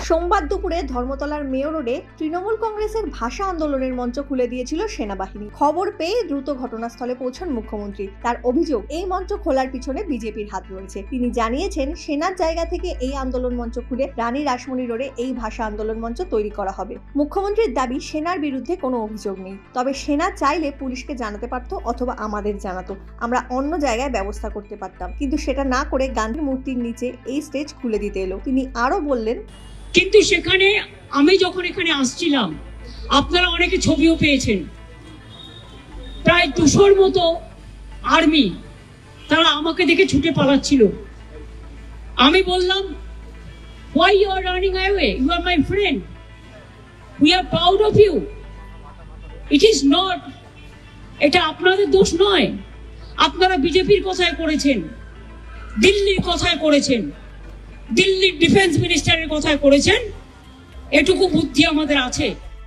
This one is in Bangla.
সোমবার দুপুরে ধর্মতলার মেয়র রোডে তৃণমূল কংগ্রেসের ভাষা আন্দোলনের মঞ্চ খুলে দিয়েছিল সেনাবাহিনী। খবর পেয়ে দ্রুত ঘটনাস্থলে পৌঁছন মুখ্যমন্ত্রী। তার অভিযোগ, এই মঞ্চ খোলার পিছনে বিজেপির হাত রয়েছে। তিনি জানিয়েছেন, সেনার জায়গা থেকে এই আন্দোলন মঞ্চ খুলে রানী রাসমণি রোডে এই ভাষা আন্দোলন মঞ্চ তৈরি করা হবে। মুখ্যমন্ত্রীর দাবি, সেনার বিরুদ্ধে কোনো অভিযোগ নেই, তবে সেনা চাইলে পুলিশকে জানাতে পারত অথবা আমাদের জানাতো, আমরা অন্য জায়গায় ব্যবস্থা করতে পারতাম, কিন্তু সেটা না করে গান্ধীর মূর্তির নিচে এই স্টেজ খুলে দিতে এলো। তিনি আরো বললেন, কিন্তু সেখানে আমি যখন এখানে আসছিলাম, আপনারা অনেকে ছবিও পেয়েছেন, প্রায় 200-র মতো আর্মি তারা আমাকে দেখে ছুটে পালাচ্ছিল। আমি বললাম, why you are running away? You are my friend. We are proud of you. It is not, এটা আপনাদের দোষ নয়। আপনারা বিজেপির কথায় করেছেন, দিল্লির কথায় করেছেন, দিল্লির ডিফেন্স মিনিস্টারের কথায় করেছেন, এটুকু বুদ্ধি আমাদের আছে।